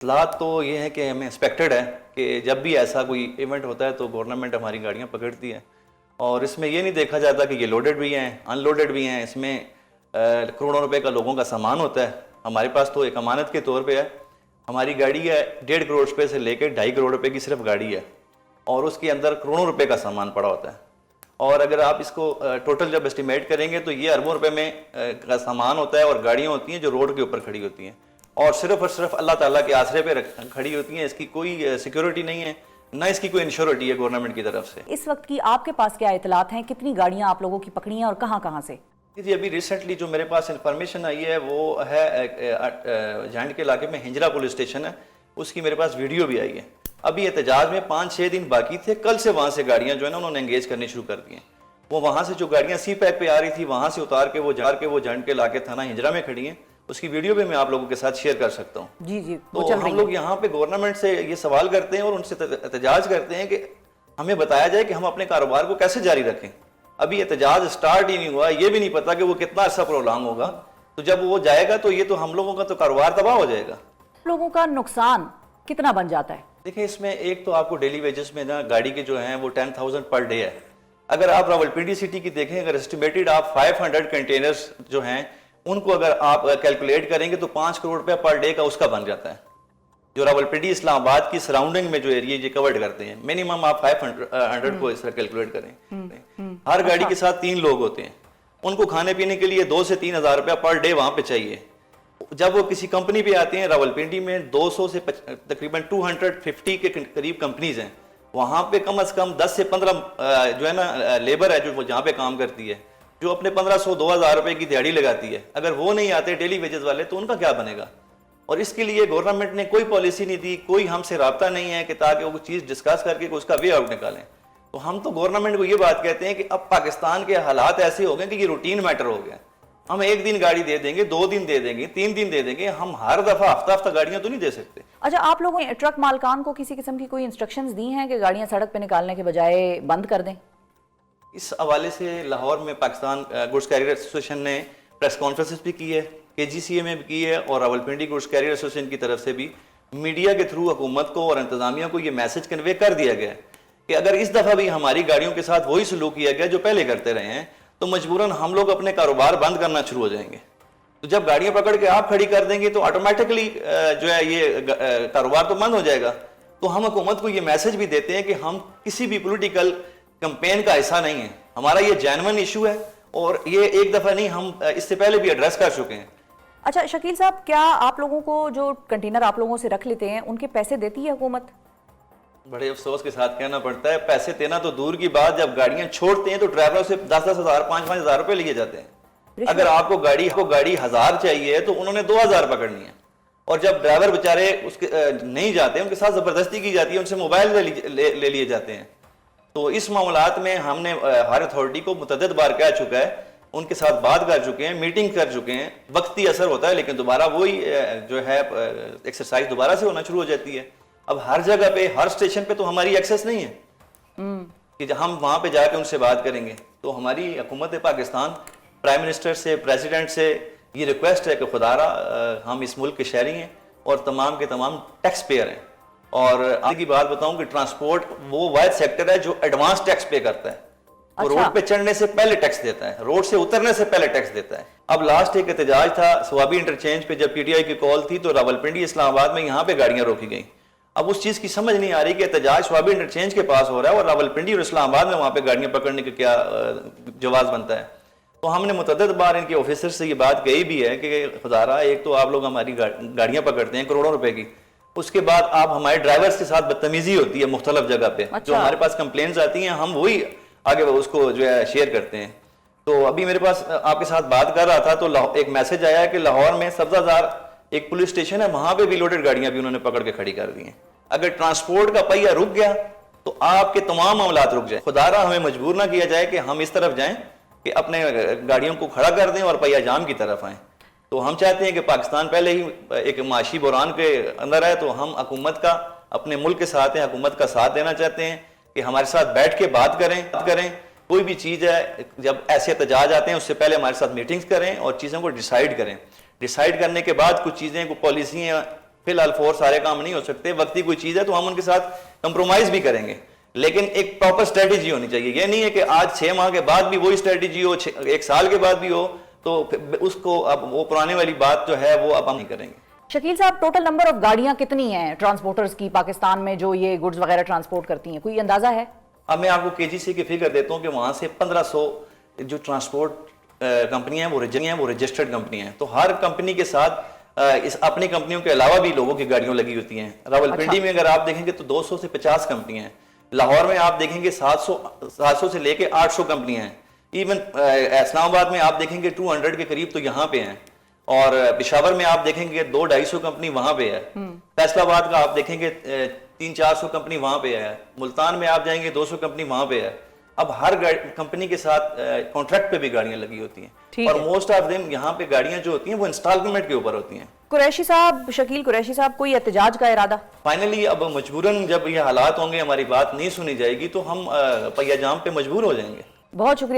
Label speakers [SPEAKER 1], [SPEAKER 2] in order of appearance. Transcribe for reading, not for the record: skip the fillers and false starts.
[SPEAKER 1] हालात तो ये है कि हमें एक्सपेक्टेड है कि जब भी ऐसा कोई इवेंट होता है तो गवर्नमेंट हमारी गाड़ियाँ पकड़ती है, और इसमें ये नहीं देखा जाता कि ये लोडेड भी हैं, अनलोडेड भी हैं। इसमें करोड़ों रुपए का लोगों का सामान होता है। हमारे पास तो एक अमानत के तौर पे है, हमारी गाड़ी है 1.5 करोड़ रुपये से लेकर 2.5 करोड़ रुपए की सिर्फ गाड़ी है, और उसके अंदर करोड़ों रुपए का सामान पड़ा होता है। और अगर आप इसको टोटल जब एस्टिमेट करेंगे तो ये अरबों रुपए में का सामान होता है, और गाड़ियाँ होती हैं जो रोड के ऊपर खड़ी होती हैं और सिर्फ अल्लाह ताला के आसरे पे खड़ी होती हैं। इसकी कोई सिक्योरिटी नहीं है, ना इसकी कोई इंश्योरिटी है गवर्नमेंट की तरफ से।
[SPEAKER 2] इस वक्त की आपके पास क्या इतलात हैं, कितनी गाड़ियां आप लोगों की पकड़ी हैं और कहां कहां से?
[SPEAKER 1] जी, अभी रिसेंटली जो मेरे पास इंफॉर्मेशन आई है वो है जांड के इलाके में हिंजरा पुलिस स्टेशन है, उसकी मेरे पास वीडियो भी आई है। अभी एहतजाज में 5-6 दिन बाकी थे, कल से वहाँ से गाड़ियाँ जो है ना उन्होंने एंगेज करनी शुरू कर दी हैं। वो वहाँ से जो गाड़ियाँ सी पैक पे आ रही थी वहाँ से उतार के वो जांड के इलाके थाना हिंजरा में खड़ी हैं। उसकी वीडियो भी मैं आप लोगों के साथ शेयर कर सकता हूँ।
[SPEAKER 2] जी जी,
[SPEAKER 1] तो हम लोग यहाँ पे गवर्नमेंट से ये सवाल करते हैं और उनसे एहतजाज करते हैं कि हमें बताया जाए कि हम अपने कारोबार को कैसे जारी रखें। अभी एहतजाज स्टार्ट ही नहीं हुआ, ये भी नहीं पता कि वो कितना अर्सा प्रोलॉन्ग होगा। तो जब वो जाएगा तो ये तो हम लोगों का तो कारोबार तबाह हो जाएगा।
[SPEAKER 2] लोगों का नुकसान कितना बन जाता है?
[SPEAKER 1] देखिए, इसमें एक तो आपको डेली वेजेस में ना गाड़ी के जो हैं वो 10,000 पर डे है। अगर आप रावलपिंडी सिटी की देखें, अगर एस्टिमेटेड आप 500 कंटेनर्स जो हैं उनको अगर आप कैलकुलेट करेंगे तो 5 करोड़ रुपया पर डे का उसका बन जाता है। जो रावलपिंडी इस्लामाबाद की सराउंडिंग में जो एरिया ये कवर्ड करते हैं, मिनिमम आप 500 को इस तरह कैलकुलेट करें। हर गाड़ी के साथ 3 लोग होते हैं, उनको खाने पीने के लिए 2 से 3 हज़ार रुपया पर डे वहां पे चाहिए। जब वो किसी कंपनी पे आते हैं, रावलपिंडी में 200 से तकरीबन 250 के करीब कंपनीज हैं, वहां पे कम से कम 10 से 15 जो है ना लेबर है जो जहाँ पे काम करती है, जो अपने 1500-2000 रुपए की दिहाड़ी लगाती है। अगर वो नहीं आते डेली वेजेस वाले तो उनका क्या बनेगा? और इसके लिए गवर्नमेंट ने कोई पॉलिसी नहीं दी, कोई हमसे राब्ता नहीं है कि ताकि वो चीज़ डिस्कस करके उसका वे आउट निकालें। तो हम तो गवर्नमेंट को ये बात कहते हैं कि अब पाकिस्तान के हालात ऐसे हो गए कि ये रूटीन मैटर हो गया। हम 1 दिन गाड़ी दे देंगे, 2 दिन दे देंगे, 3 दिन दे देंगे, हम हर दफा हफ्ता गाड़ियां तो नहीं दे सकते।
[SPEAKER 2] अच्छा, आप लोगों ने ट्रक मालकान को किसी किस्म की कोई इंस्ट्रक्शंस दी हैं कि गाड़ियां सड़क पे निकालने के बजाय बंद कर दें?
[SPEAKER 1] इस हवाले से लाहौर में पाकिस्तान गुड्स कैरियर एसोसिएशन ने प्रेस कॉन्फ्रेंसेस भी की है, KGCA में भी की है, और रावलपिंडी गुड्स कैरियर एसोसिएशन की तरफ से भी मीडिया के थ्रू हुकूमत को और इंतजामिया को ये मैसेज कन्वे कर दिया गया है कि अगर इस दफ़ा भी हमारी गाड़ियों के साथ वही सलूक किया गया जो पहले करते रहे हैं तो मजबूरन हम लोग अपने कारोबार बंद करना शुरू हो जाएंगे। तो जब गाड़ियां पकड़ के आप खड़ी कर देंगे तो ऑटोमेटिकली जो है ये कारोबार तो बंद हो जाएगा। तो हम हुकूमत को ये मैसेज भी देते हैं कि हम किसी भी पोलिटिकल कैंपेन का हिस्सा नहीं है, हमारा ये जेन्युइन इशू है, और ये एक दफ़ा नहीं, हम इससे पहले भी एड्रेस कर चुके हैं।
[SPEAKER 2] अच्छा शकील साहब, क्या आप लोगों को जो कंटेनर आप लोगों से रख लेते हैं उनके पैसे देती है हुकूमत?
[SPEAKER 1] बड़े अफसोस के साथ कहना पड़ता है, पैसे देना तो दूर की बात, जब गाड़ियां छोड़ते हैं तो ड्राइवरों से 10-10 हज़ार 5-5 हज़ार रुपए लिए जाते हैं। अगर आपको गाड़ी 1000 चाहिए तो उन्होंने 2000 पकड़नी है, और जब ड्राइवर बेचारे उसके नहीं जाते, उनके साथ जबरदस्ती की जाती है, उनसे मोबाइल ले लिए जाते हैं। तो इस मामलात में हमने हर अथॉरिटी को मुतअद्दिद बार कह चुका है, उनके साथ बात कर चुके हैं, मीटिंग कर चुके हैं। वक्ती असर होता है लेकिन दोबारा वही जो है एक्सरसाइज दोबारा से होना शुरू हो जाती है। अब हर जगह पे, हर स्टेशन पे तो हमारी एक्सेस नहीं है कि हम वहां पे जाके उनसे बात करेंगे। तो हमारी हुकूमत पाकिस्तान, प्राइम मिनिस्टर से, प्रेसिडेंट से ये रिक्वेस्ट है कि खुदारा हम इस मुल्क के शहरी हैं और तमाम के तमाम टैक्स पेयर हैं। और आगे की बात बताऊं कि ट्रांसपोर्ट वो वाहिद सेक्टर है जो एडवांस टैक्स पे करता है। वो रोड पे चढ़ने से पहले टैक्स देता है, रोड से उतरने से पहले टैक्स देता है। अब लास्ट एक एहतजाज था स्वाबी इंटरचेंज पे, जब PTI की कॉल थी तो रावलपिंडी इस्लामाबाद में यहाँ पे गाड़ियां रोकी गई। अब उस चीज की समझ नहीं आ रही कि एहतजाज स्वाबी इंटरचेंज के पास हो रहा है और रावलपिंडी और इस्लामाबाद में वहां पे गाड़ियां पकड़ने का क्या जवाब बनता है। तो हमने मुतअद्दिद बार इनके ऑफिसर से ये बात कही भी है कि खुदारा, एक तो आप लोग हमारी गाड़ियां पकड़ते हैं करोड़ों रुपए की, उसके बाद आप हमारे ड्राइवर्स के साथ बदतमीजी होती है मुख्तलिफ जगह पे।
[SPEAKER 2] अच्छा।
[SPEAKER 1] जो हमारे पास कंप्लेंट्स आती हैं हम वही आगे उसको जो है शेयर करते हैं। तो अभी मेरे पास आपके साथ बात कर रहा था तो एक मैसेज आया कि लाहौर में सब्जाजार एक पुलिस स्टेशन है, वहां पे भी लोडेड गाड़ियां भी उन्होंने पकड़ के खड़ी कर दी हैं। अगर ट्रांसपोर्ट का पहिया रुक गया तो आपके तमाम मामलात रुक जाए। खुदारा हमें मजबूर ना किया जाए कि हम इस तरफ जाएं कि अपने गाड़ियों को खड़ा कर दें और पहिया जाम की तरफ आए। तो हम चाहते हैं कि पाकिस्तान पहले ही एक माशी बुरान के अंदर है, तो हम हुकूमत का, अपने मुल्क के साथ हैं, हुकूमत का साथ देना चाहते हैं कि हमारे साथ बैठ के बात करें। कोई भी चीज़ है, जब ऐसे एहतजाज आते हैं उससे पहले हमारे साथ मीटिंग्स करें और चीज़ों को डिसाइड करें। डिसाइड करने के बाद कुछ चीज़ें, कुछ पॉलिसियाँ फिलहाल फोर्स सारे काम नहीं हो सकते, वक्ती कोई चीज है तो हम उनके साथ कंप्रोमाइज भी करेंगे, लेकिन एक प्रॉपर स्ट्रेटेजी होनी चाहिए। ये नहीं है कि आज 6 माह के बाद भी वही स्ट्रेटेजी हो, 1 साल के बाद भी हो, तो उसको अब वो पुराने वाली बात जो है वो अब हम नहीं करेंगे।
[SPEAKER 2] शकील साहब, टोटल नंबर ऑफ गाड़ियां कितनी हैं ट्रांसपोर्टर्स की पाकिस्तान में जो ये गुड्स वगैरह ट्रांसपोर्ट करती हैं, कोई अंदाजा है?
[SPEAKER 1] अब मैं आपको केजीसी की फिगर देता हूँ कि वहां से 1500 जो ट्रांसपोर्ट कंपनियां हैं वो रजिस्टर्ड कंपनी हैं, तो हर कंपनी के साथ इस अपनी कंपनियों के अलावा भी लोगों की गाड़ियां लगी होती हैं। रावलपिंडी में अगर आप देखेंगे तो 200 से 50 कंपनियां हैं, लाहौर में आप देखेंगे 700 से लेके 800 कंपनियां हैं, इवन इस्लामाबाद में आप देखेंगे 200 के करीब तो यहाँ पे हैं, और पेशावर में आप देखेंगे 200-250 कंपनी वहां पे है, फैसलाबाद का आप देखेंगे 300-400 कंपनी वहां पे है, मुल्तान में आप जाएंगे 200 कंपनी वहां पे है। अब हर कंपनी के साथ कॉन्ट्रैक्ट पे भी गाड़ियां लगी होती हैं, और मोस्ट ऑफ देम यहाँ पे गाड़ियां जो होती हैं वो इंस्टॉलमेंट के ऊपर होती हैं।
[SPEAKER 2] कुरैशी साहब, शकील कुरैशी साहब, कोई एहतजाज का इरादा?
[SPEAKER 1] फाइनली अब मजबूरन जब ये हालात होंगे, हमारी बात नहीं सुनी जाएगी, तो हम पहिया जाम पे मजबूर हो जाएंगे।
[SPEAKER 2] बहुत शुक्रिया।